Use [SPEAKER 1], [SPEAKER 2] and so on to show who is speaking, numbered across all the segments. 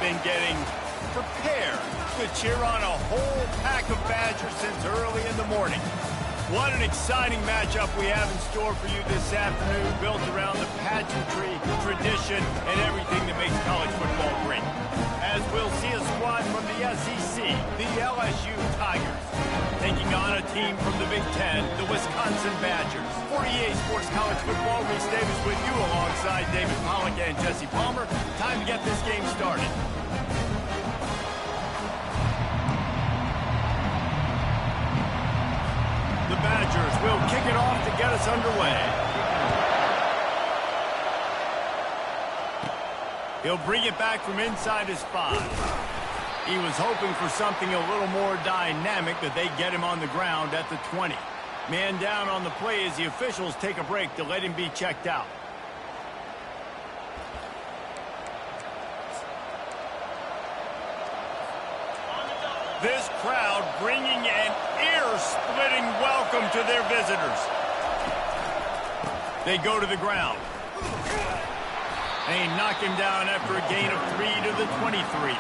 [SPEAKER 1] been getting prepared to cheer on a whole pack of Badgers since early in the morning. What an exciting matchup we have in store for you this afternoon, built around the pageantry, tradition, and everything that makes college football great. As we'll see a squad from the SEC, the LSU Tigers, taking on a team from the Big Ten, the Wisconsin Badgers. For EA Sports College Football, Reese Davis with you alongside David Pollack and Jesse Palmer. Time to get this game started. The Badgers will kick it off to get us underway. He'll bring it back from inside his 5. He was hoping for something a little more dynamic, but they get him on the ground at the 20. Man down on the play as the officials take a break to let him be checked out. This crowd bringing an ear-splitting welcome to their visitors. They go to the ground. They knock him down after a gain of 3 to the 23.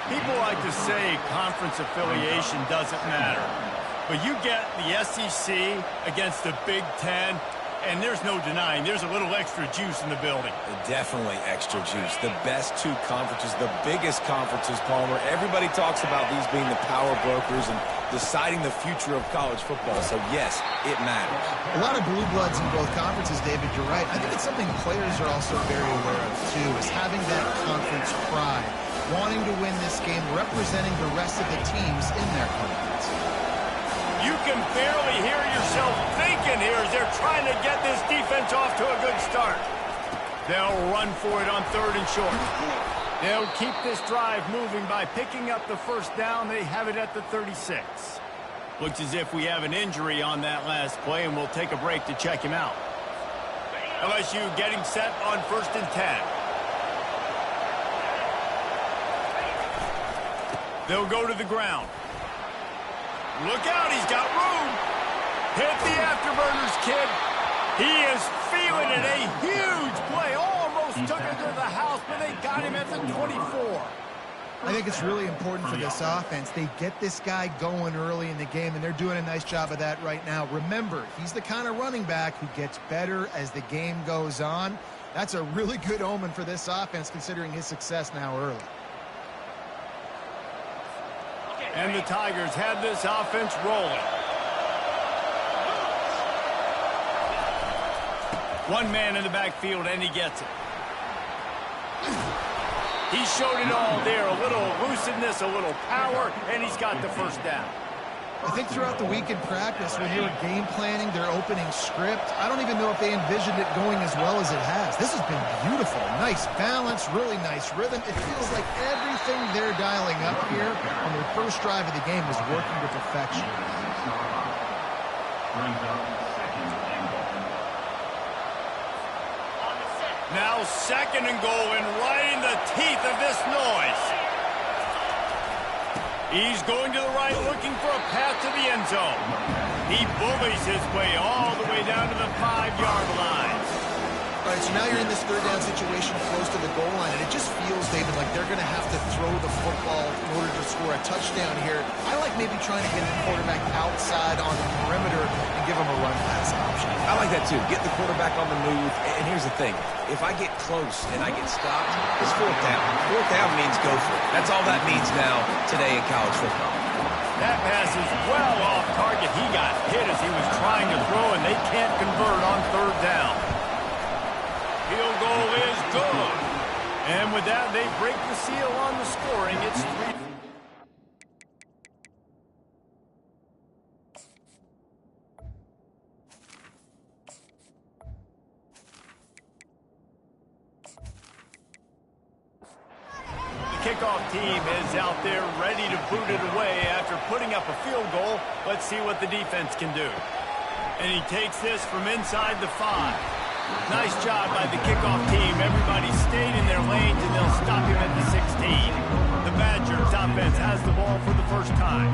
[SPEAKER 1] People like to say conference affiliation doesn't matter. But you get the SEC against the Big Ten, and there's no denying there's a little extra juice in the building.
[SPEAKER 2] Definitely extra juice. The best 2 conferences, the biggest conferences, Palmer. Everybody talks about these being the power brokers and deciding the future of college football. So, yes, it matters.
[SPEAKER 3] A lot of blue bloods in both conferences, David. You're right. I think it's something players are also very aware of, too, is having that conference pride, wanting to win this game, representing the rest of the teams in their conference.
[SPEAKER 1] You can barely hear yourself thinking here as they're trying to get this defense off to a good start. They'll run for it on 3rd and short. They'll keep this drive moving by picking up the first down. They have it at the 36. Looks as if we have an injury on that last play, and we'll take a break to check him out. LSU getting set on 1st and 10. They'll go to the ground. Look out, he's got room. Hit the afterburners, kid. He is feeling it. A huge play. Almost took it to the house, but they got him at the 24.
[SPEAKER 3] I think it's really important for this offense. They get this guy going early in the game, and they're doing a nice job of that right now. Remember, he's the kind of running back who gets better as the game goes on. That's a really good omen for this offense, considering his success now early.
[SPEAKER 1] And the Tigers have this offense rolling. One man in the backfield, and he gets it. He showed it all there. A little elusiveness, a little power, and he's got the first down.
[SPEAKER 3] I think throughout the week in practice, when they were game planning their opening script, I don't even know if they envisioned it going as well as it has. This has been beautiful. Nice balance, really nice rhythm. It feels like everything they're dialing up here on their first drive of the game is working to perfection.
[SPEAKER 1] Now 2nd and goal, and right in the teeth of this noise. He's going to the right, looking for a path to the end zone. He bullies his way all the way down to the 5-yard line.
[SPEAKER 3] All right, so now you're in this 3rd down situation close to the goal line, and it just feels, David, like they're going to have to throw the football in order to score a touchdown here. I like maybe trying to get the quarterback outside on the perimeter and give him a run-pass option.
[SPEAKER 2] I like that, too. Get the quarterback on the move. And here's the thing. If I get close and I get stopped, it's 4th down. 4th down means go for it. That's all that means now today in college football.
[SPEAKER 1] That pass is well off target. He got hit as he was trying to throw, and they can't convert on 3rd down. Field goal is good. And with that, they break the seal on the scoring. It's 3. Kickoff team is out there ready to boot it away after putting up a field goal. Let's see what the defense can do. And he takes this from inside the 5. Nice job by the kickoff team. Everybody stayed in their lanes, and they'll stop him at the 16. The Badgers offense has the ball for the first time.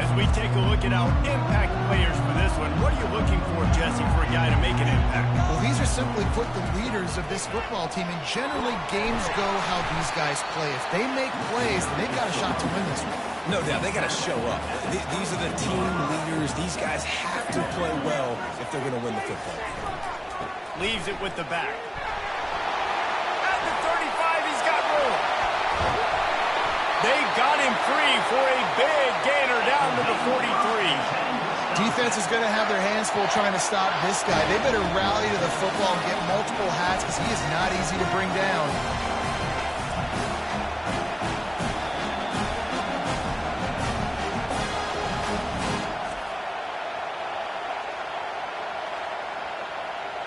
[SPEAKER 1] As we take a look at our impact players for this one, what are you looking for, Jesse, for a guy to make an impact?
[SPEAKER 3] Well, these are simply put the leaders of this football team, and generally games go how these guys play. If they make plays, then they've got a shot to win this one.
[SPEAKER 2] No doubt, they got to show up. These are the team leaders. These guys have to play well if they're going to win the football game.
[SPEAKER 1] Leaves it with the back. At the 35, he's got room. They got him free for a big gainer down to the 43.
[SPEAKER 3] Defense is going to have their hands full trying to stop this guy. They better rally to the football and get multiple hats because he is not easy to bring down.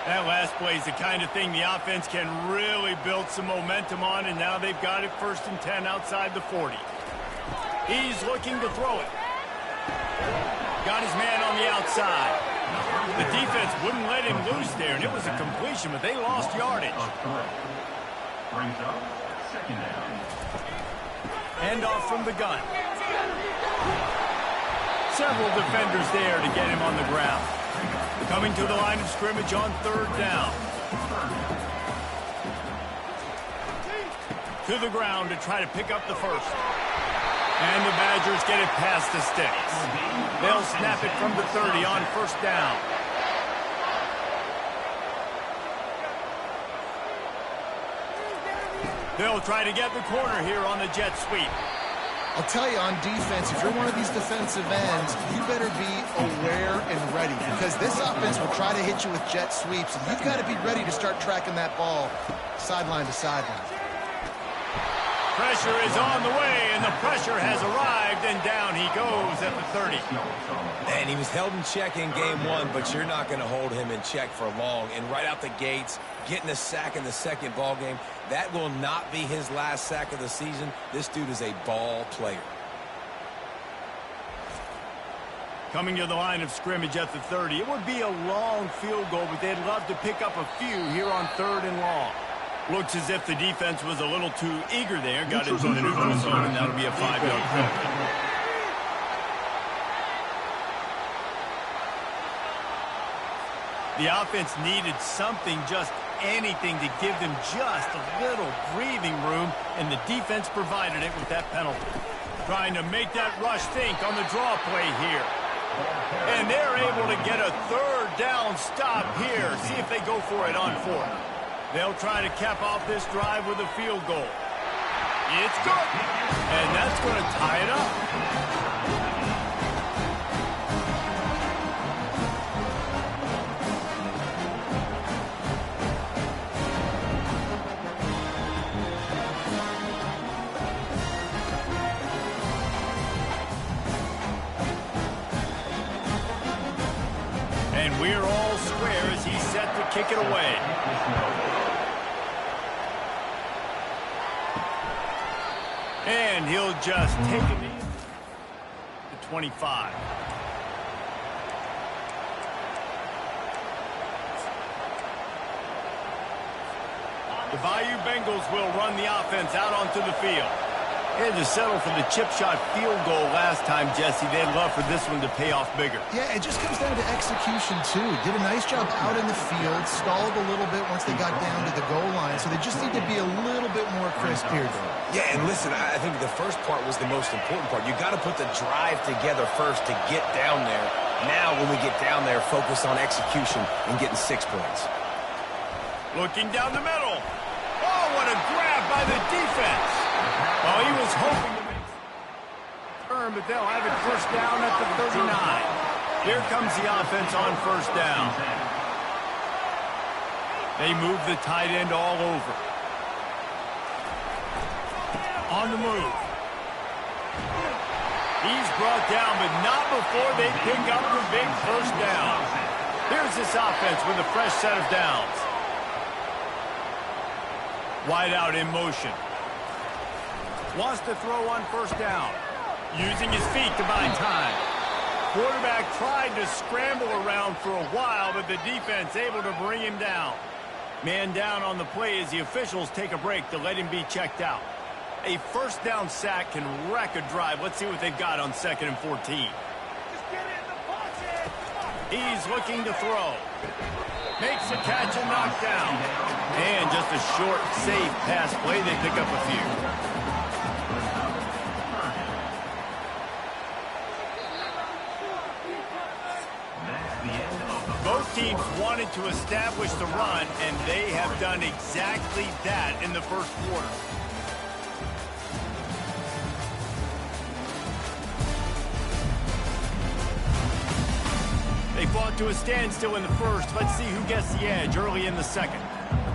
[SPEAKER 1] That last play is the kind of thing the offense can really build some momentum on, and now they've got it 1st and 10 outside the 40. He's looking to throw it. Got his man on the outside. The defense wouldn't let him loose there, and it was a completion, but they lost yardage.
[SPEAKER 4] Brings up 2nd down.
[SPEAKER 1] Handoff from the gun. Several defenders there to get him on the ground. Coming to the line of scrimmage on 3rd down. To the ground to try to pick up the first. And the Badgers get it past the sticks. They'll snap it from the 30 on 1st down. They'll try to get the corner here on the jet sweep.
[SPEAKER 3] I'll tell you, on defense, if you're one of these defensive ends, you better be aware and ready because this offense will try to hit you with jet sweeps, and you've got to be ready to start tracking that ball sideline to sideline.
[SPEAKER 1] Pressure is on the way, and the pressure has arrived, and down he goes at the 30.
[SPEAKER 2] And he was held in check in game 1, but you're not going to hold him in check for long. And right out the gates, getting a sack in the 2nd ball game, that will not be his last sack of the season. This dude is a ball player.
[SPEAKER 1] Coming to the line of scrimmage at the 30. It would be a long field goal, but they'd love to pick up a few here on 3rd and long. Looks as if the defense was a little too eager there. Got into the neutral zone, and that'll be a 5-yard penalty. The offense needed something, just anything, to give them just a little breathing room, and the defense provided it with that penalty. Trying to make that rush think on the draw play here. And they're able to get a 3rd down stop here. See if they go for it on 4th. They'll try to cap off this drive with a field goal. It's good. And that's going to tie it up. And we're all square as he's set to kick it away. And he'll just take it in to 25. The Bayou Bengals will run the offense out onto the field. They had to settle for the chip shot field goal last time, Jesse. They'd love for this one to pay off bigger.
[SPEAKER 3] Yeah, it just comes down to execution, too. Did a nice job out in the field, stalled a little bit once they got down to the goal line, so they just need to be a little bit more crisp here.
[SPEAKER 2] Yeah, and listen, I think the first part was the most important part. You got to put the drive together first to get down there. Now, when we get down there, focus on execution and getting 6 points.
[SPEAKER 1] Looking down the middle. Oh, what a grab by the defense. Well, he was hoping to make a turn, but they'll have it 1st down at the 39. Here comes the offense on 1st down. They move the tight end all over. On the move. He's brought down, but not before they pick up the big 1st down. Here's this offense with a fresh set of downs. Wide out in motion. Wants to throw on 1st down. Using his feet to buy time. Quarterback tried to scramble around for a while, but the defense able to bring him down. Man down on the play as the officials take a break to let him be checked out. A 1st down sack can wreck a drive. Let's see what they've got on 2nd and 14. He's looking to throw. Makes a catch and knocked down. And just a short, safe pass play. They pick up a few. Both teams wanted to establish the run, and they have done exactly that in the first quarter. They fought to a standstill in the first. Let's see who gets the edge early in the second.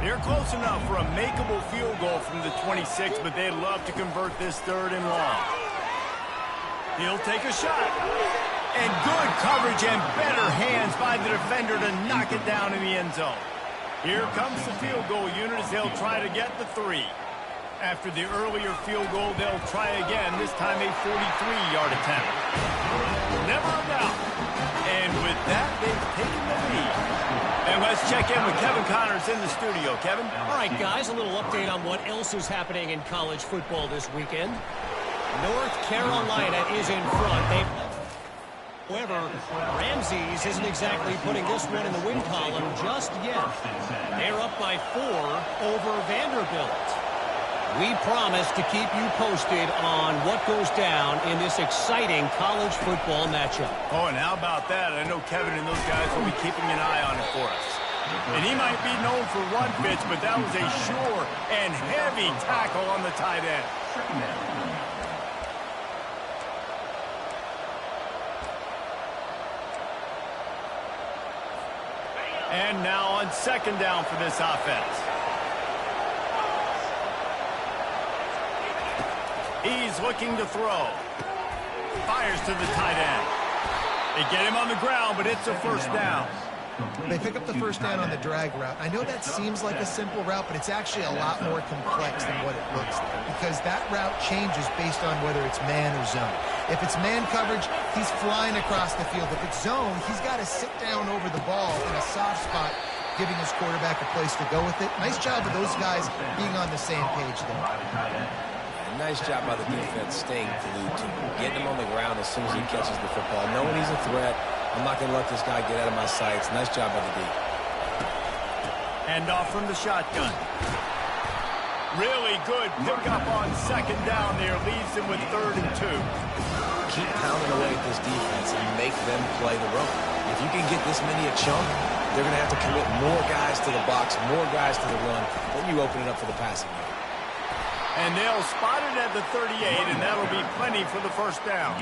[SPEAKER 1] They're close enough for a makeable field goal from the 26, but they'd love to convert this third and long. He'll take a shot. And good coverage and better hands by the defender to knock it down in the end zone. Here comes the field goal unit as they'll try to get the 3. After the earlier field goal, they'll try again, this time a 43-yard attempt. Never a doubt. And with that, they've taken the lead. And let's check in with Kevin Connors in the studio. Kevin?
[SPEAKER 5] All right, guys, a little update on what else is happening in college football this weekend. North Carolina is in front. However, Ramses isn't exactly putting this one in the win column just yet. They're up by 4 over Vanderbilt. We promise to keep you posted on what goes down in this exciting college football matchup.
[SPEAKER 1] Oh, and how about that? I know Kevin and those guys will be keeping an eye on it for us. And he might be known for run fits, but that was a sure and heavy tackle on the tight end. And now on second down for this offense. He's looking to throw. Fires to the tight end. They get him on the ground, but it's a first down.
[SPEAKER 3] They pick up the first down on the drag route. I know that seems like a simple route, but it's actually a lot more complex than what it looks like, because that route changes based on whether it's man or zone. If it's man coverage, he's flying across the field. If it's zone, he's got to sit down over the ball in a soft spot, giving his quarterback a place to go with it. Nice job of those guys being on the same page there.
[SPEAKER 2] Nice job by the defense staying glued to him, getting him on the ground as soon as he catches the football. Knowing he's a threat, I'm not going to let this guy get out of my sights. Nice job by the D.
[SPEAKER 1] Hand off from the shotgun. Really good pickup on second down there. Leaves him with 3rd and 2.
[SPEAKER 2] Keep pounding away at this defense and make them play the run. If you can get this many a chunk, they're going to have to commit more guys to the box, more guys to the run. Then you open it up for the passing game.
[SPEAKER 1] And they'll spot it at the 38, and that'll be plenty for the first down.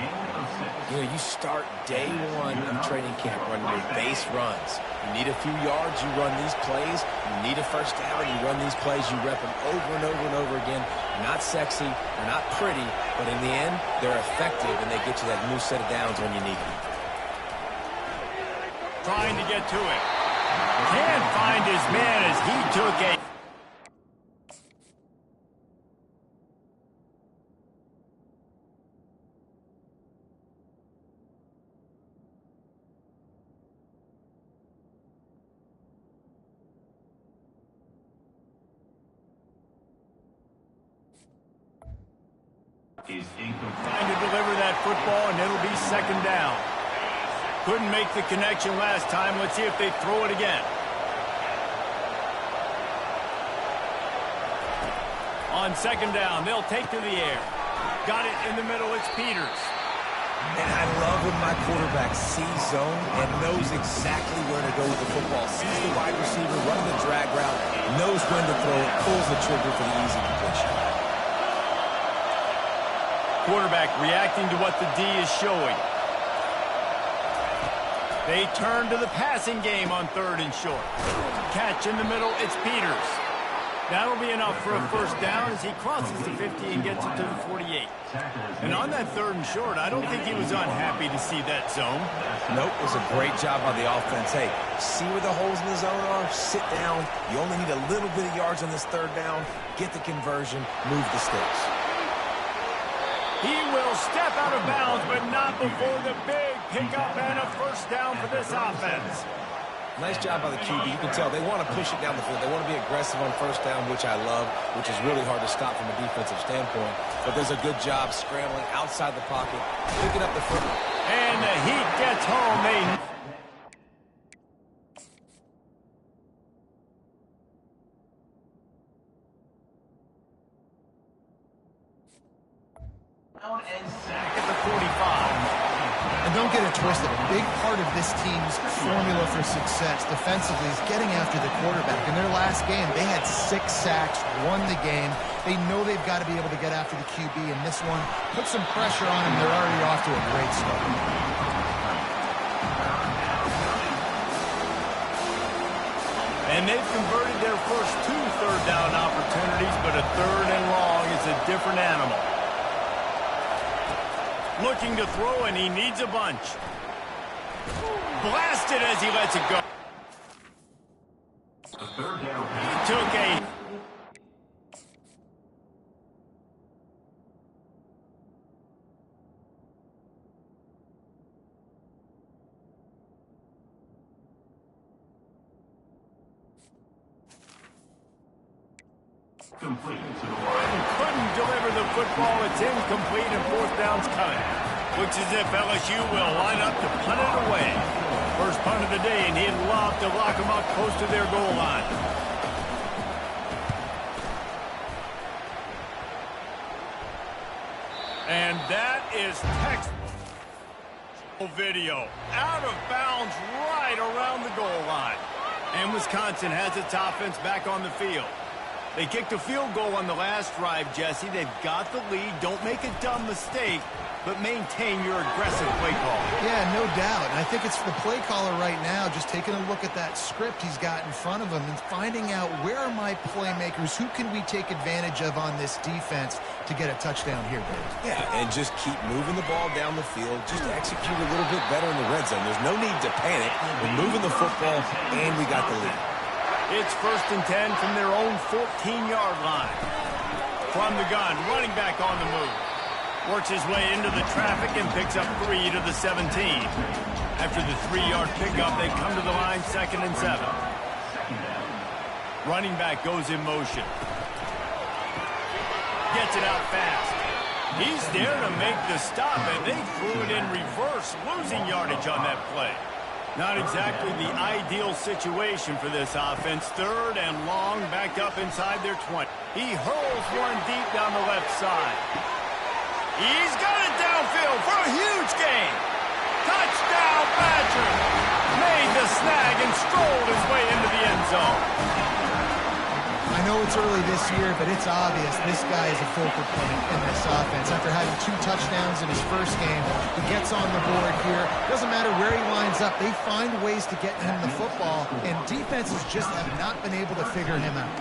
[SPEAKER 2] You know, you start day one of training camp running your base runs. You need a few yards, you run these plays. You need a first down, you run these plays. You rep them over and over and over again. They're not sexy, they're not pretty, but in the end, they're effective, and they get you that new set of downs when you need them.
[SPEAKER 1] Trying to get to it. Can't find his man as he took a... Trying to deliver that football, and it'll be second down. Couldn't make the connection last time. Let's see if they throw it again. On second down, they'll take to the air. Got it in the middle. It's Peters.
[SPEAKER 2] And I love when my quarterback sees zone and knows exactly where to go with the football. Sees the wide receiver, run the drag route, knows when to throw it, pulls the trigger for the easy completion.
[SPEAKER 1] Quarterback reacting to what the D is showing. They turn to the passing game on 3rd and short. Catch in the middle, it's Peters. That'll be enough for a first down as he crosses the 50 and gets it to the 48. And on that 3rd and short, I don't think he was unhappy to see that zone.
[SPEAKER 2] Nope, it was a great job by the offense. Hey, see where the holes in the zone are? Sit down. You only need a little bit of yards on this 3rd down. Get the conversion, move the sticks.
[SPEAKER 1] He will step out of bounds, but not before the big pickup and a first down for this offense.
[SPEAKER 2] Nice job by the QB. You can tell they want to push it down the field. They want to be aggressive on first down, which I love, which is really hard to stop from a defensive standpoint. But there's a good job scrambling outside the pocket, picking up the football.
[SPEAKER 1] And the heat gets home.
[SPEAKER 4] Down and sack
[SPEAKER 1] at the 45.
[SPEAKER 3] And don't get it twisted. A big part of this team's formula for success defensively is getting after the quarterback. In their last game, they had 6 sacks, won the game. They know they've got to be able to get after the QB, and this one put some pressure on them. They're already off to a great start.
[SPEAKER 1] And they've converted their first 2 third-down opportunities, but a 3rd and long is a different animal. Looking to throw, and he needs a bunch. Blasted as he lets it go.
[SPEAKER 4] third down.
[SPEAKER 1] He took a...
[SPEAKER 4] Complete to the line.
[SPEAKER 1] Couldn't deliver the football. It's incomplete, and 4th down's coming. Looks as if LSU will line up to punt it away. First punt of the day, and he'd love to lock them up close to their goal line. And that is textbook video. Out of bounds right around the goal line. And Wisconsin has its offense back on the field. They kicked a field goal on the last drive, Jesse. They've got the lead. Don't make a dumb mistake, but maintain your aggressive play call.
[SPEAKER 3] Yeah, no doubt. And I think it's the play caller right now just taking a look at that script he's got in front of him and finding out where are my playmakers, who can we take advantage of on this defense to get a touchdown here, Dave.
[SPEAKER 2] Yeah, and just keep moving the ball down the field. Just execute a little bit better in the red zone. There's no need to panic. We're moving the football, and we got the lead.
[SPEAKER 1] It's 1st and 10 from their own 14-yard line. From the gun, running back on the move. Works his way into the traffic and picks up 3 to the 17. After the 3-yard pickup, they come to the line 2nd and 7. Running back goes in motion. Gets it out fast. He's there to make the stop, and they threw it in reverse, losing yardage on that play. Not exactly the ideal situation for this offense. 3rd and long, back up inside their 20. He hurls one deep down the left side. He's got it downfield for a huge gain. Touchdown, Badger. Made the snag and strolled his way into the end zone.
[SPEAKER 3] I know it's early this year, but it's obvious this guy is a focal point in this offense. After having 2 touchdowns in his first game, he gets on the board here. Doesn't matter where he lines up. They find ways to get him the football, and defenses just have not been able to figure him out.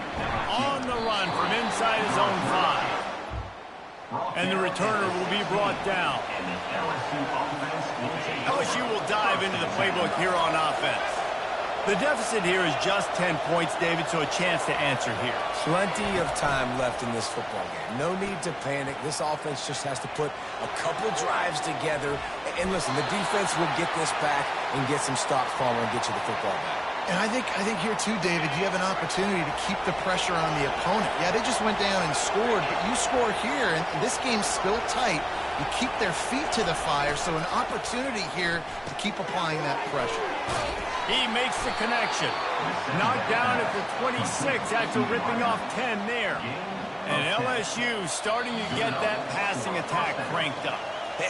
[SPEAKER 1] On the run from inside his own 5. And the returner will be brought down. LSU will dive into the playbook here on offense. The deficit here is just 10 points, David, so a chance to answer here.
[SPEAKER 2] Plenty of time left in this football game. No need to panic. This offense just has to put a couple drives together. And listen, the defense will get this back and get some stops following and get you the football back.
[SPEAKER 3] And I think here, too, David, you have an opportunity to keep the pressure on the opponent. Yeah, they just went down and scored, but you score here, and this game's still tight. You keep their feet to the fire, so an opportunity here to keep applying that pressure.
[SPEAKER 1] He makes the connection. Knocked down at the 26 after ripping off 10 there. And LSU starting to get that passing attack cranked up.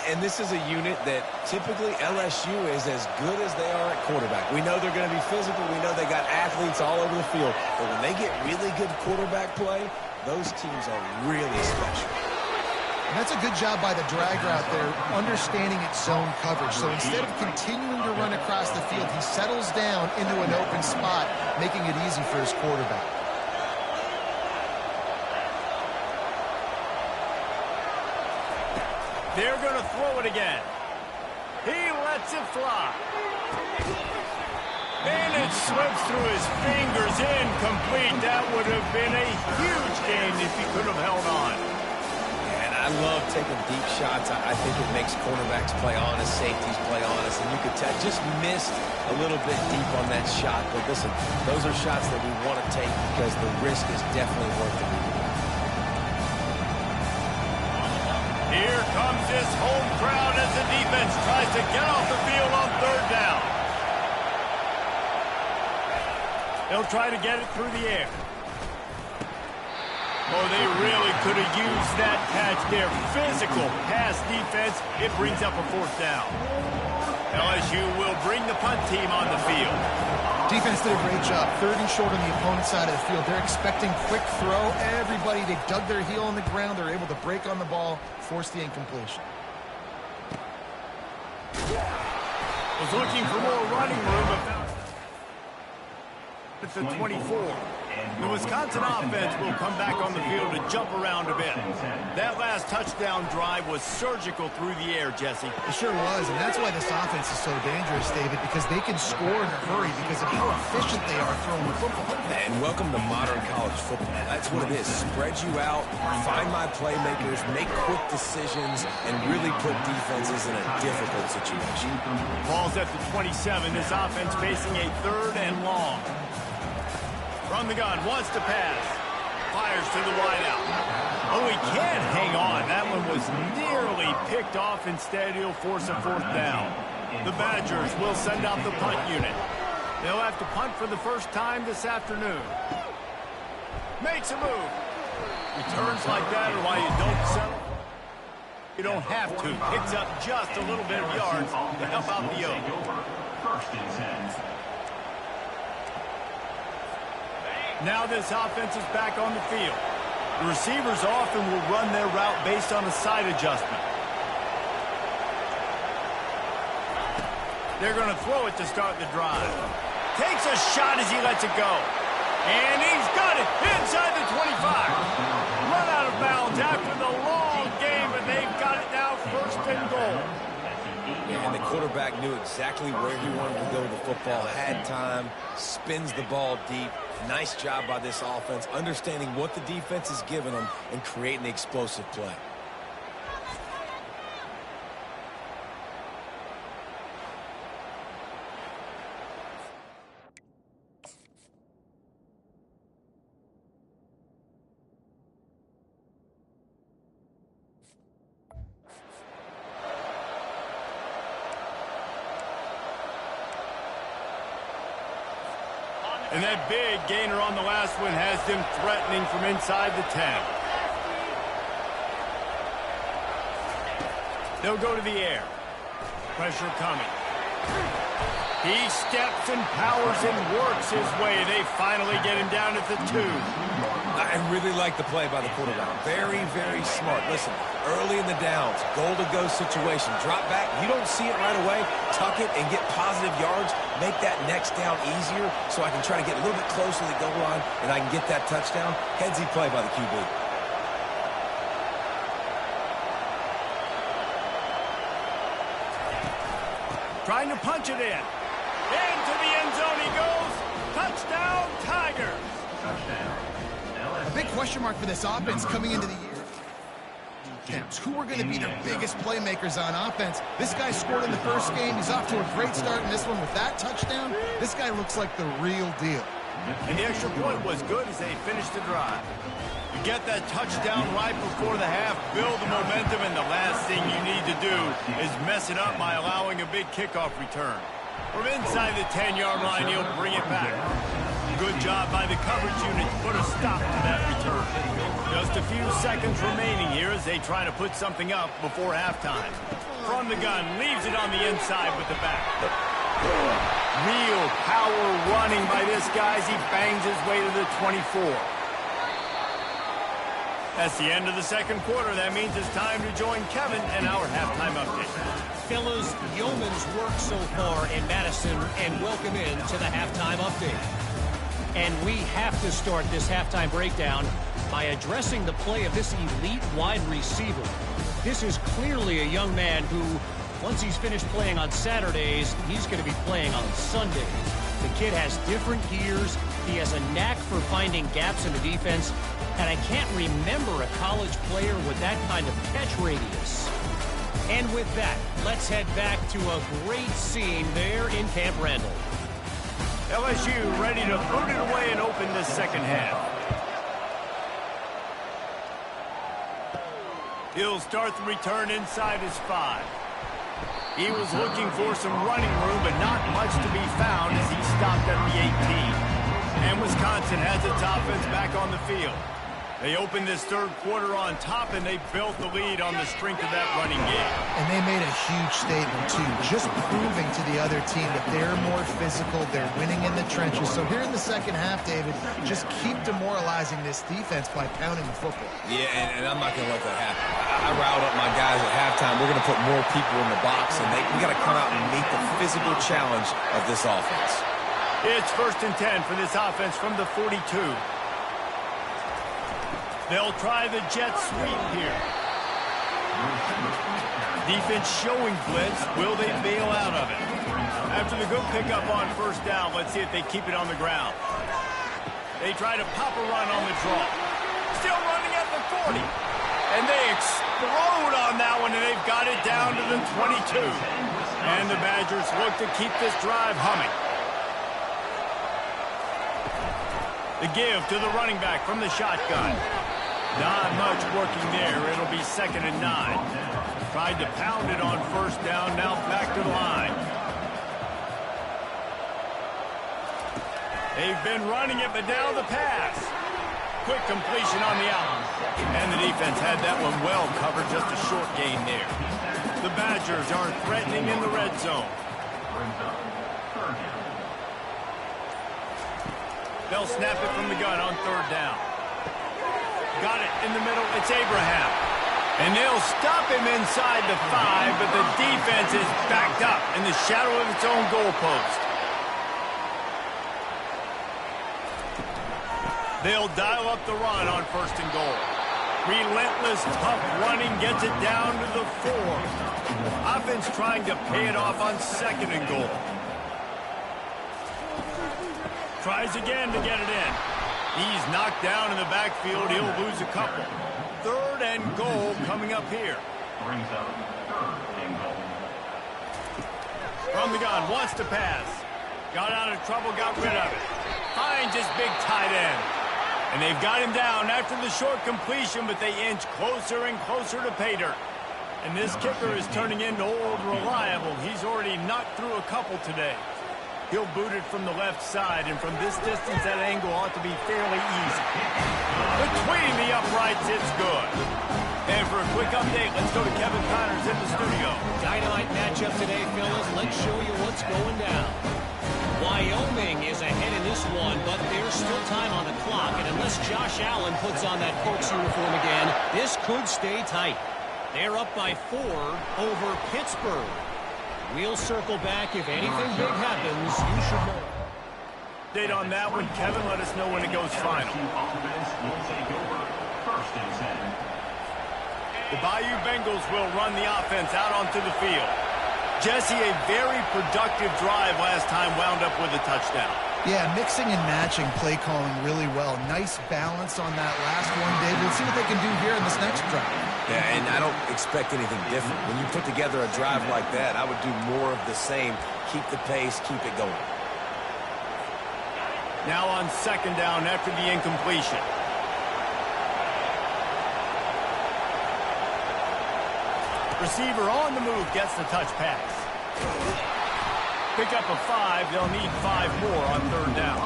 [SPEAKER 2] And this is a unit that typically LSU is as good as they are at quarterback. We know they're going to be physical. We know they got athletes all over the field. But when they get really good quarterback play, those teams are really special.
[SPEAKER 3] And that's a good job by the drag route there, understanding its zone coverage. So instead of continuing to run across the field, he settles down into an open spot, making it easy for his quarterback.
[SPEAKER 1] They're going to throw it again. He lets it fly. And it slips through his fingers, incomplete. That would have been a huge gain if he could have held on.
[SPEAKER 2] And I love taking deep shots. I think it makes cornerbacks play honest, safeties play honest. And you could tell, just missed a little bit deep on that shot. But listen, those are shots that we want to take because the risk is definitely worth it.
[SPEAKER 1] Here comes this home crowd as the defense tries to get off the field on 3rd down. They'll try to get it through the air. Oh, they really could have used that catch there. Physical pass defense. It brings up a fourth down. LSU will bring the punt team on the field.
[SPEAKER 3] Defense did a great job. 3rd and short on the opponent's side of the field. They're expecting quick throw. Everybody, they dug their heel on the ground. They're able to break on the ball, force the incompletion.
[SPEAKER 1] Was looking for more running room, but found at the 24. The Wisconsin offense will come back on the field to jump around a bit. That last touchdown drive was surgical through the air, Jesse.
[SPEAKER 3] It sure was, and that's why this offense is so dangerous, David, because they can score in a hurry because of how efficient they are throwing the football.
[SPEAKER 2] And welcome to modern college football. That's what it is. Spread you out, find my playmakers, make quick decisions, and really put defenses in a difficult situation.
[SPEAKER 1] Ball's at the 27. This offense facing a 3rd and long. From the gun, wants to pass. Fires to the wideout. Oh, he can't hang on. That one was nearly picked off. Instead, he'll force a 4th down. The Badgers will send out the punt unit. They'll have to punt for the first time this afternoon. Makes a move. Returns like that are why you don't settle. You don't have to. Picks up just a little bit of yards to help out the yoke.
[SPEAKER 4] 1st and 10.
[SPEAKER 1] Now this offense is back on the field. The receivers often will run their route based on a side adjustment. They're going to throw it to start the drive. Takes a shot as he lets it go. And he's got it inside the 25. Run out of bounds after the long game, but they've got it now 1st and goal.
[SPEAKER 2] And the quarterback knew exactly where he wanted to go with the football, had time, spins the ball deep. Nice job by this offense, understanding what the defense is giving them and creating the explosive play.
[SPEAKER 1] And that big gainer on the last one has them threatening from inside the 10. They'll go to the air. Pressure coming. He steps and powers and works his way. They finally get him down at the 2.
[SPEAKER 2] I really like the play by the quarterback. Very, very smart. Listen, early in the downs, goal-to-go situation. Drop back. You don't see it right away. Tuck it and get positive yards. Make that next down easier so I can try to get a little bit closer to the goal line and I can get that touchdown. Headsy play by the QB.
[SPEAKER 1] Trying to punch it in. Into the end zone he goes. Touchdown, Tigers.
[SPEAKER 3] A big question mark for this offense coming into the year. Who are going to be their biggest playmakers on offense? This guy scored in the first game. He's off to a great start in this one with that touchdown. This guy looks like the real deal.
[SPEAKER 1] And the extra point was good as they finished the drive. You get that touchdown right before the half, build the momentum, and the last thing you need to do is mess it up by allowing a big kickoff return. From inside the 10-yard line, he'll bring it back. Good job by the coverage unit to put a stop to that return. Just a few seconds remaining here as they try to put something up before halftime. From the gun, leaves it on the inside with the back. Real power running by this guy as he bangs his way to the 24. That's the end of the second quarter. That means it's time to join Kevin and our halftime update.
[SPEAKER 5] Fellas, yeoman's work so far in Madison, and welcome in to the halftime update. And we have to start this halftime breakdown by addressing the play of this elite wide receiver. This is clearly a young man who, once he's finished playing on Saturdays, he's going to be playing on Sundays. The kid has different gears. He has a knack for finding gaps in the defense. And I can't remember a college player with that kind of catch radius. And with that, let's head back to a great scene there in Camp Randall.
[SPEAKER 1] LSU ready to boot it away and open this second half. He'll start the return inside his 5. He was looking for some running room, but not much to be found as he stopped at the 18. And Wisconsin has its offense back on the field. They opened this third quarter on top, and they built the lead on the strength of that running game.
[SPEAKER 3] And they made a huge statement, too, just proving to the other team that they're more physical, they're winning in the trenches. So here in the second half, David, just keep demoralizing this defense by pounding the football.
[SPEAKER 2] Yeah, and I'm not going to let that happen. I riled up my guys at halftime. We're going to put more people in the box, and we got to come out and meet the physical challenge of this offense.
[SPEAKER 1] It's 1st and 10 for this offense from the 42. They'll try the jet sweep here. Defense showing blitz. Will they bail out of it? After the good pickup on 1st down, let's see if they keep it on the ground. They try to pop a run on the draw. Still running at the 40. And they explode on that one, and they've got it down to the 22. And the Badgers look to keep this drive humming. The give to the running back from the shotgun. Not much working there. It'll be 2nd and 9. Tried to pound it on 1st down. Now back to the line. They've been running it, but now the pass. Quick completion on the out. And the defense had that one well covered. Just a short gain there. The Badgers are threatening in the red zone. They'll snap it from the gun on 3rd down. Got it in the middle. It's Abraham. And they'll stop him inside the 5, but the defense is backed up in the shadow of its own goalpost. They'll dial up the run on 1st and goal. Relentless, tough running gets it down to the 4. Offense trying to pay it off on 2nd and goal. Tries again to get it in. He's knocked down in the backfield. He'll lose a couple. 3rd and goal coming up here.
[SPEAKER 4] Brings up 3rd and goal.
[SPEAKER 1] From the gun, wants to pass. Got out of trouble, got rid of it. Finds his big tight end. And they've got him down after the short completion, but they inch closer and closer to pay dirt. And this kicker is turning into old reliable. He's already knocked through a couple today. He'll boot it from the left side, and from this distance, that angle ought to be fairly easy. Between the uprights, it's good. And for a quick update, let's go to Kevin Connors in the studio.
[SPEAKER 5] Dynamite matchup today, fellas. Let's show you what's going down. Wyoming is ahead in this one, but there's still time on the clock, and unless Josh Allen puts on that Colts uniform again, this could stay tight. They're up by 4 over Pittsburgh. We'll circle back. If anything big happens, you should know.
[SPEAKER 1] Date on that one, Kevin. Let us know when it goes final.
[SPEAKER 4] Offense will take over 1st and 10.
[SPEAKER 1] The Bayou Bengals will run the offense out onto the field. Jesse, a very productive drive last time, wound up with a touchdown.
[SPEAKER 3] Yeah, mixing and matching play calling really well. Nice balance on that last one, David. Let's see what they can do here in this next drive.
[SPEAKER 2] Yeah, and I don't expect anything different. When you put together a drive like that, I would do more of the same. Keep the pace, keep it going.
[SPEAKER 1] Now on 2nd down after the incompletion. Receiver on the move gets the touch pass. Pick up a 5. They'll need 5 more on 3rd down.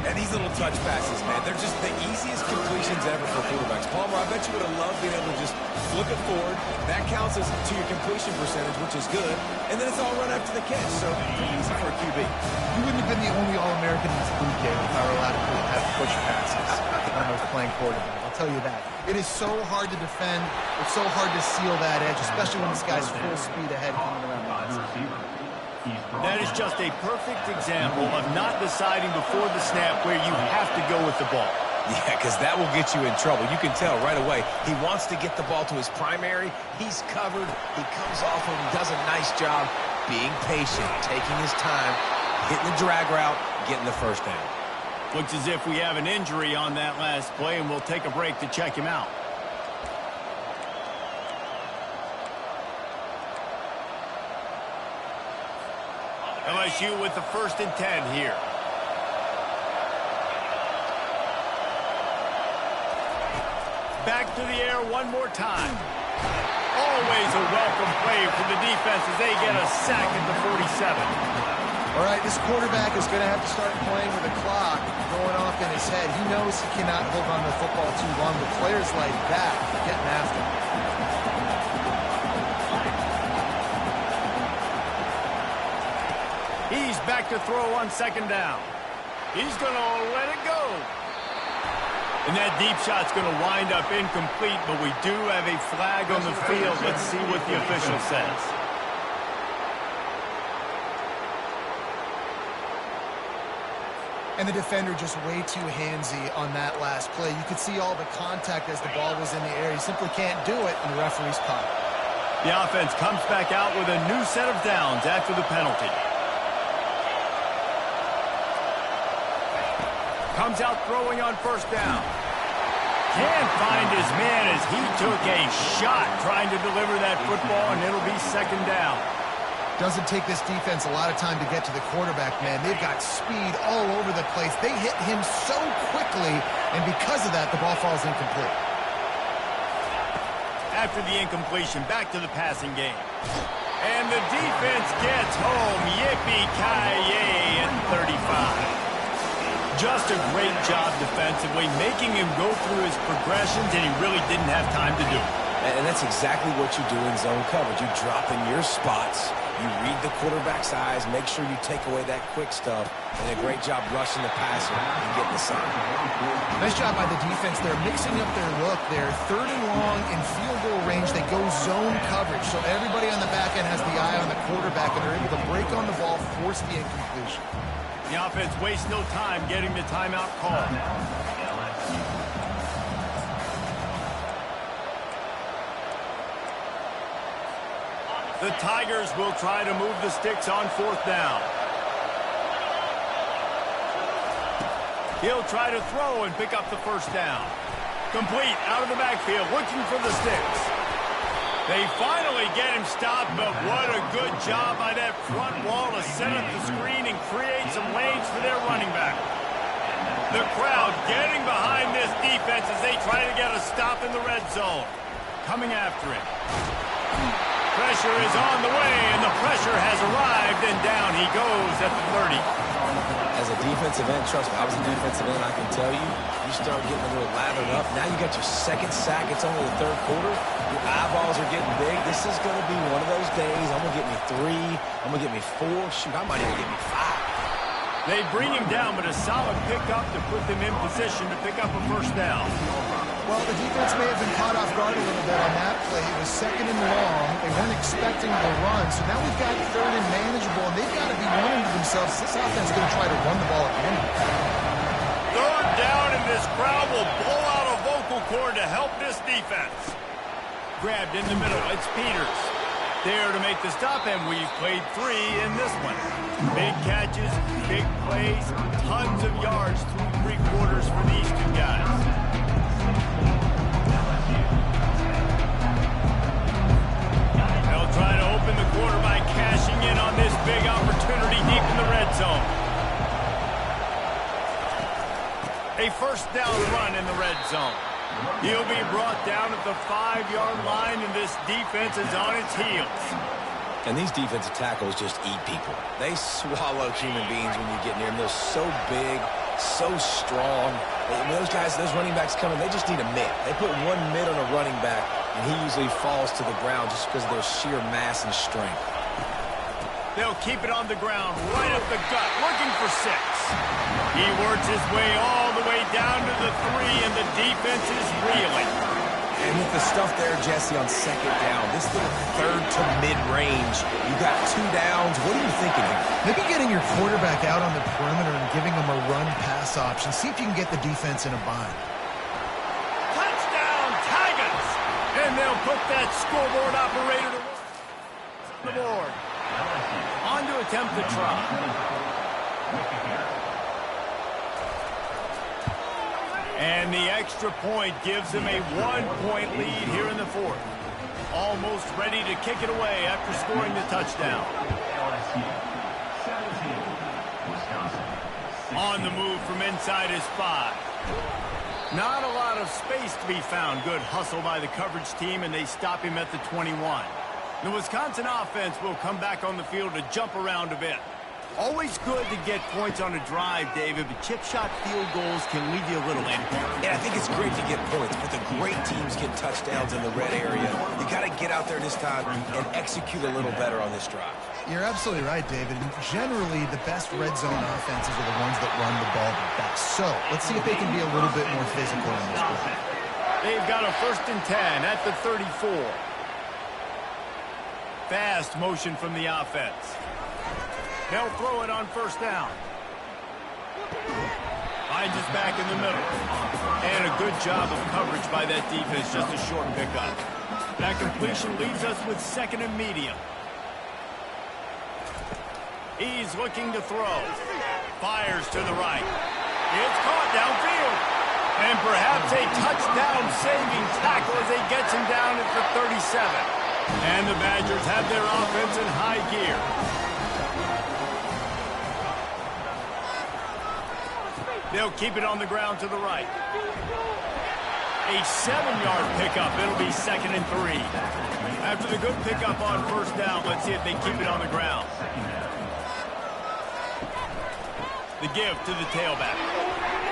[SPEAKER 2] And these little touch passes, man, they're just the easiest completions ever for quarterbacks. Palmer, I bet you would have loved being able to just flip it forward. That counts as to your completion percentage, which is good. And then it's all run after the catch, so pretty easy for a QB.
[SPEAKER 3] You wouldn't have been the only All-American in this boot game if I were allowed to have push passes when I was playing quarterback. I'll tell you that. It is so hard to defend. It's so hard to seal that edge, especially when this guy's full speed ahead coming around the outside.
[SPEAKER 1] That is just a perfect example of not deciding before the snap where you have to go with the ball.
[SPEAKER 2] Yeah, because that will get you in trouble. You can tell right away. He wants to get the ball to his primary. He's covered. He comes off and does a nice job being patient, taking his time, hitting the drag route, getting the 1st down.
[SPEAKER 1] Looks as if we have an injury on that last play, and we'll take a break to check him out. LSU with the 1st and 10 here. Back to the air one more time. Always a welcome play for the defense as they get a sack at the 47.
[SPEAKER 3] All right, this quarterback is going to have to start playing with the clock going off in his head. He knows he cannot hold on to the football too long, but players like that are getting after him.
[SPEAKER 1] He's back to throw on second down. He's going to let it go. And that deep shot's going to wind up incomplete, but we do have a flag on the field. Let's see what the official says.
[SPEAKER 3] And the defender just way too handsy on that last play. You could see all the contact as the ball was in the air. He simply can't do it, and the referee's caught it.
[SPEAKER 1] The offense comes back out with a new set of downs after the penalty. Comes out throwing on first down. Can't find his man as he took a shot trying to deliver that football, and it'll be second down.
[SPEAKER 3] Doesn't take this defense a lot of time to get to the quarterback, man. They've got speed all over the place. They hit him so quickly, and because of that, the ball falls incomplete.
[SPEAKER 1] After the incompletion, back to the passing game. And the defense gets home. Yippee-ki-yay at 35. Just a great job defensively, making him go through his progressions, and he really didn't have time to do it.
[SPEAKER 2] And that's exactly what you do in zone coverage. You drop in your spots, you read the quarterback's eyes, make sure you take away that quick stuff, and a great job rushing the passer and getting the sack.
[SPEAKER 3] Nice job by the defense. They're mixing up their look. They're third and long in field goal range. They go zone coverage, so everybody on the back end has the eye on the quarterback, and they're able to break on the ball, force the incompletion.
[SPEAKER 1] The offense wastes no time getting the timeout called. The Tigers will try to move the sticks on fourth down. He'll try to throw and pick up the first down. Complete out of the backfield, looking for the sticks. They finally get him stopped, but what a good job by that front wall to set up the screen and create some lanes for their running back. The crowd getting behind this defense as they try to get a stop in the red zone. Coming after him. Pressure is on the way, and the pressure has arrived, and down he goes at the 30.
[SPEAKER 2] As a defensive end, trust me, I was a defensive end, I can tell you, you start getting a little lathered up. Now you got your second sack. It's only the third quarter. Your eyeballs are getting big. This is going to be one of those days. I'm going to get me 3. I'm going to get me 4. Shoot, I might even get me 5.
[SPEAKER 1] They bring him down, but a solid pickup to put them in position to pick up a first down.
[SPEAKER 3] Well, the defense may have been caught off guard a little bit on that play. It was second and long. They weren't expecting the run. So now we've got third and manageable, and they've got to be wondering to themselves, this offense is going to try to run the ball again.
[SPEAKER 1] Third down, and this crowd will blow out a vocal cord to help this defense. Grabbed in the middle. It's Peters. There to make the stop, and we've played 3 in this one. Big catches, big plays, tons of yards through 3 quarters for these two guys. They'll try to open the quarter by cashing in on this big opportunity deep in the red zone. A first down run in the red zone. He'll be brought down at the 5-yard line, and this defense is on its heels.
[SPEAKER 2] And these defensive tackles just eat people. They swallow human beings when you get near them. They're so big, so strong. When those guys, those running backs come in, they just need a mid. They put one mid on a running back, and he usually falls to the ground just because of their sheer mass and strength.
[SPEAKER 1] They'll keep it on the ground, right up the gut, looking for 6. He works his way all the way down to the 3, and the defense is reeling.
[SPEAKER 2] And with the stuff there, Jesse, on second down, this little third to mid-range, you got 2 downs. What are you thinking here?
[SPEAKER 3] Maybe getting your quarterback out on the perimeter and giving him a run-pass option. See if you can get the defense in a bind.
[SPEAKER 1] Touchdown, Tigers! And they'll put that scoreboard operator to work on the board. On to attempt the try. And the extra point gives them a 1-point lead here in the 4th. Almost ready to kick it away after scoring the touchdown. On the move from inside his 5. Not a lot of space to be found. Good hustle by the coverage team, and they stop him at the 21. The Wisconsin offense will come back on the field to jump around a bit. Always good to get points on a drive, David, but chip shot field goals can leave you a little empty.
[SPEAKER 2] Yeah, I think it's great to get points, but the great teams get touchdowns in the red area. You got to get out there this time and execute a little better on this drive.
[SPEAKER 3] You're absolutely right, David. And generally, the best red zone offenses are the ones that run the ball the best. So let's see if they can be a little bit more physical in this play.
[SPEAKER 1] They've got a 1st and 10 at the 34. Fast motion from the offense. They'll throw it on 1st down. Finds his back in the middle. And a good job of coverage by that defense, just a short pickup. That completion leaves us with 2nd and medium. He's looking to throw. Fires to the right. It's caught downfield. And perhaps a touchdown-saving tackle as he gets him down at the 37. And the Badgers have their offense in high gear. They'll keep it on the ground to the right. A 7-yard pickup. It'll be 2nd and 3. After the good pickup on 1st down, let's see if they keep it on the ground. The give to the tailback.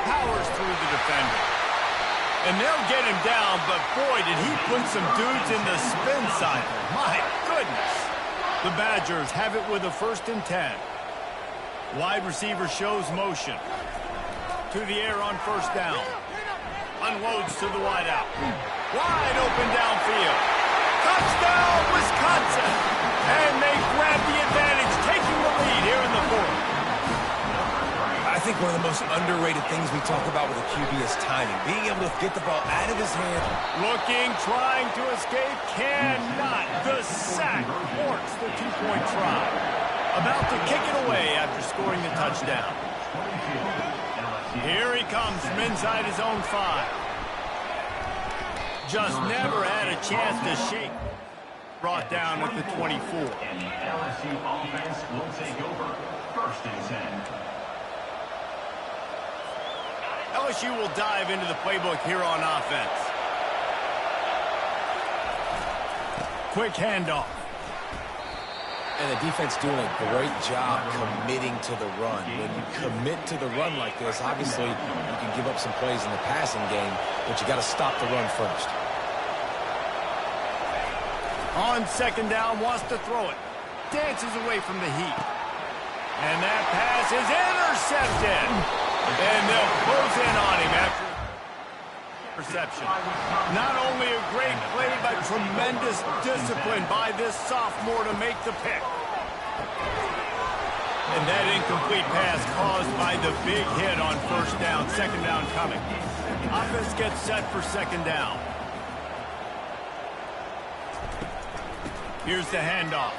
[SPEAKER 1] Powers through the defender. And they'll get him down, but boy, did he put some dudes in the spin cycle. My goodness. The Badgers have it with a 1st and 10. Wide receiver shows motion. To the air on 1st down. Unloads to the wideout. Wide open downfield. Touchdown, Wisconsin! And they grab the advantage, taking the lead here in the 4th.
[SPEAKER 2] I think one of the most underrated things we talk about with a QB is timing. Being able to get the ball out of his hand.
[SPEAKER 1] Looking, trying to escape, cannot. The sack thwarts the 2-point try. About to kick it away after scoring the touchdown. Here he comes from inside his own 5. Just never had a chance to shake. Brought down at the 24.
[SPEAKER 4] And the LSU offense will take over 1st and 10.
[SPEAKER 1] LSU will dive into the playbook here on offense. Quick handoff.
[SPEAKER 2] And the defense doing a great job committing to the run. When you commit to the run like this, obviously you can give up some plays in the passing game, but you got to stop the run first.
[SPEAKER 1] On 2nd down, wants to throw it. Dances away from the heat. And that pass is intercepted. And they'll close in on him after reception. Not only a great play, but tremendous discipline by this sophomore to make the pick. And that incomplete pass caused by the big hit on 1st down. 2nd down coming. Offense gets set for 2nd down. Here's the handoff.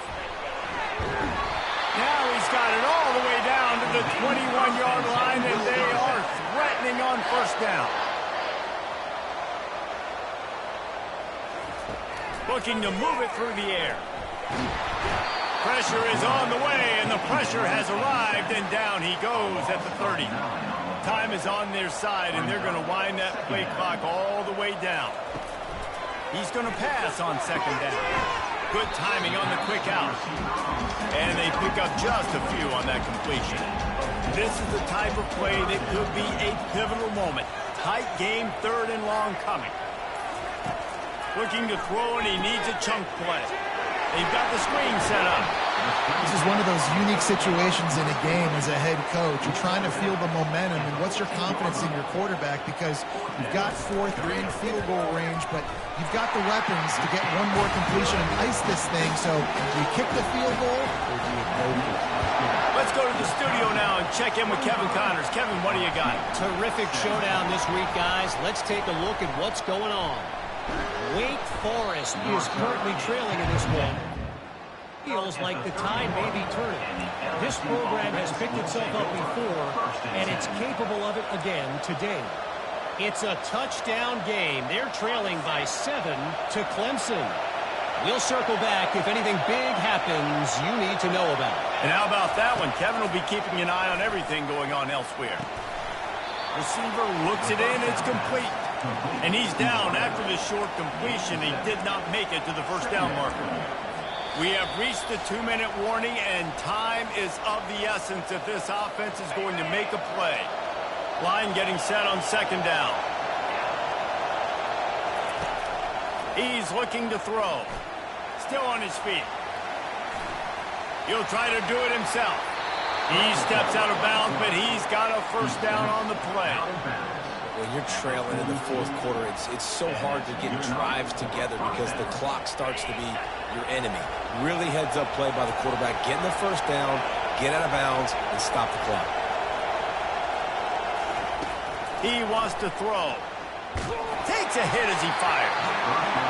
[SPEAKER 1] Now he's got it all the way down to the 21-yard line, and they are threatening on 1st down. Looking to move it through the air. Pressure is on the way, and the pressure has arrived, and down he goes at the 30. Time is on their side, and they're going to wind that play clock all the way down. He's going to pass on 2nd down. Good timing on the quick out. And they pick up just a few on that completion. This is the type of play that could be a pivotal moment. Tight game, 3rd and long coming. Looking to throw, and he needs a chunk play. They've got the screen set up.
[SPEAKER 3] This is one of those unique situations in a game as a head coach. You're trying to feel the momentum, and what's your confidence in your quarterback? Because you've got 4th, you're in field goal range, but you've got the weapons to get one more completion and ice this thing. So do you kick the field goal, or do you go for it?
[SPEAKER 1] Let's go to the studio now and check in with Kevin Connors. Kevin, what do you got?
[SPEAKER 5] Terrific showdown this week, guys. Let's take a look at what's going on. Wake Forest is currently trailing in this one. Feels like the tide may be turning. This program has picked itself up before, and it's capable of it again today. It's a touchdown game. They're trailing by 7 to Clemson. We'll circle back if anything big happens you need to know about.
[SPEAKER 1] And how about that one? Kevin will be keeping an eye on everything going on elsewhere. Receiver looks it in. It's complete. And he's down after the short completion. He did not make it to the 1st down marker. We have reached the 2-minute warning, and time is of the essence if this offense is going to make a play. Line getting set on second down. He's looking to throw. Still on his feet. He'll try to do it himself. He steps out of bounds, but he's got a first down on the play.
[SPEAKER 2] When you're trailing in the fourth quarter, it's so hard to get drives together because the clock starts to be your enemy. Really heads-up play by the quarterback. Getting the first down, get out of bounds, and stop the clock.
[SPEAKER 1] He wants to throw. Takes a hit as he fires.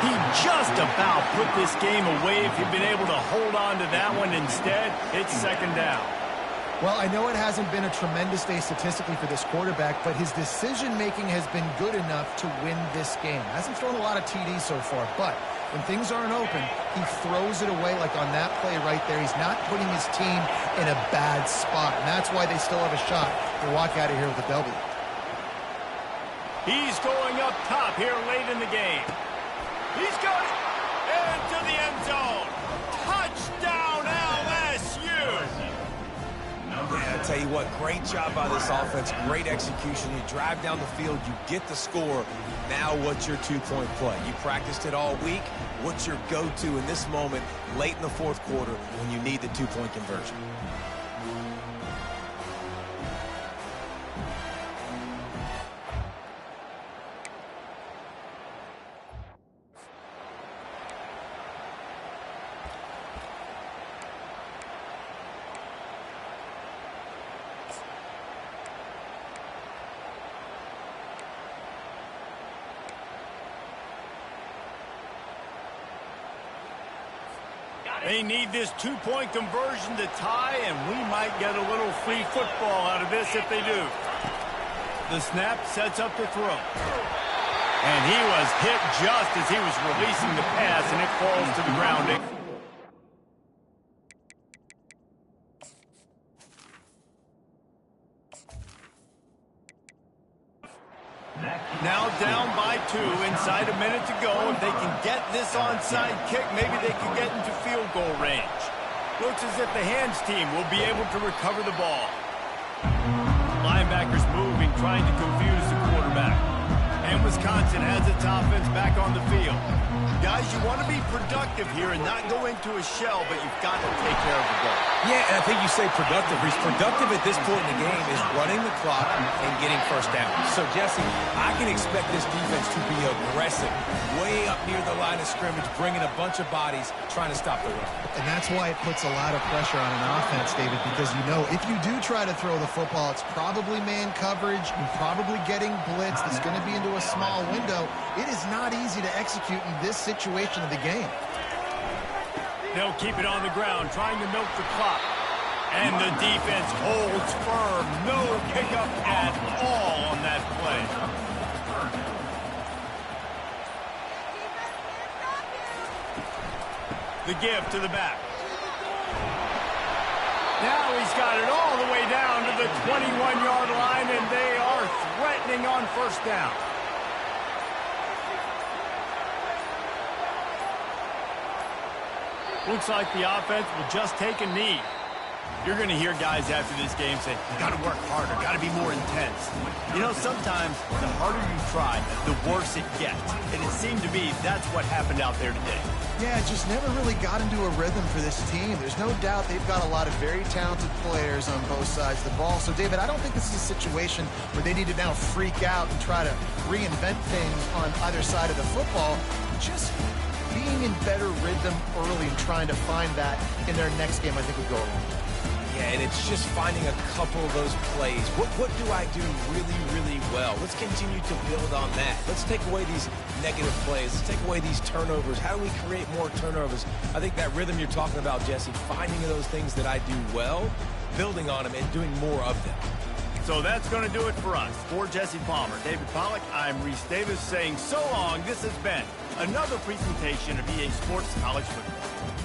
[SPEAKER 1] He just about put this game away if he'd been able to hold on to that one. Instead, it's second down.
[SPEAKER 3] Well, I know it hasn't been a tremendous day statistically for this quarterback, but his decision-making has been good enough to win this game. Hasn't thrown a lot of TDs so far, but when things aren't open, he throws it away like on that play right there. He's not putting his team in a bad spot, and that's why they still have a shot to walk out of here with a W.
[SPEAKER 1] He's going up top here late in the game. He's going into the end zone. Touchdown, LSU!
[SPEAKER 2] Yeah, I tell you what, great job by this offense, great execution. You drive down the field, you get the score. Now what's your two-point play? You practiced it all week. What's your go-to in this moment late in the fourth quarter when you need the two-point conversion?
[SPEAKER 1] They need this two-point conversion to tie, and we might get a little free football out of this if they do. The snap sets up the throw. And he was hit just as he was releasing the pass, and it falls to the ground. Now down by 2, inside a minute to go. If they can get this onside kick, maybe they can get into field goal range. Looks as if the hands team will be able to recover the ball. Linebackers moving, trying to confuse the quarterback. And Wisconsin has its offense back on the field. Guys, you want to be productive here and not go into a shell, but you've got to take care of the ball.
[SPEAKER 2] Yeah, and I think you say productive. He's productive at this point in the game is running the clock and getting first down. So, Jesse, I can expect this defense to be aggressive, way up near the line of scrimmage, bringing a bunch of bodies, trying to stop the run.
[SPEAKER 3] And that's why it puts a lot of pressure on an offense, David, because you know if you do try to throw the football, it's probably man coverage, you're probably getting blitz, that's going to be into a small window. It is not easy to execute in this situation of the game.
[SPEAKER 1] They'll keep it on the ground, trying to milk the clock. And the defense holds firm. No pickup at all on that play. The give to the back. Now he's got it all the way down to the 21-yard line, and they are threatening on first down. Looks like the offense will just take a knee. You're going to hear guys after this game say, you got to work harder, got to be more intense. You know, sometimes the harder you try, the worse it gets. And it seemed to be that's what happened out there today.
[SPEAKER 3] Yeah, just never really got into a rhythm for this team. There's no doubt they've got a lot of very talented players on both sides of the ball. So, David, I don't think this is a situation where they need to now freak out and try to reinvent things on either side of the football. Just being in better rhythm early and trying to find that in their next game, I think would go a long way.
[SPEAKER 2] Yeah, and it's just finding a couple of those plays. What do I do really, really well? Let's continue to build on that. Let's take away these negative plays. Let's take away these turnovers. How do we create more turnovers? I think that rhythm you're talking about, Jesse, finding those things that I do well, building on them, and doing more of them.
[SPEAKER 1] So that's going to do it for us. For Jesse Palmer, David Pollack, I'm Reese Davis saying so long. This has been another presentation of EA Sports College Football.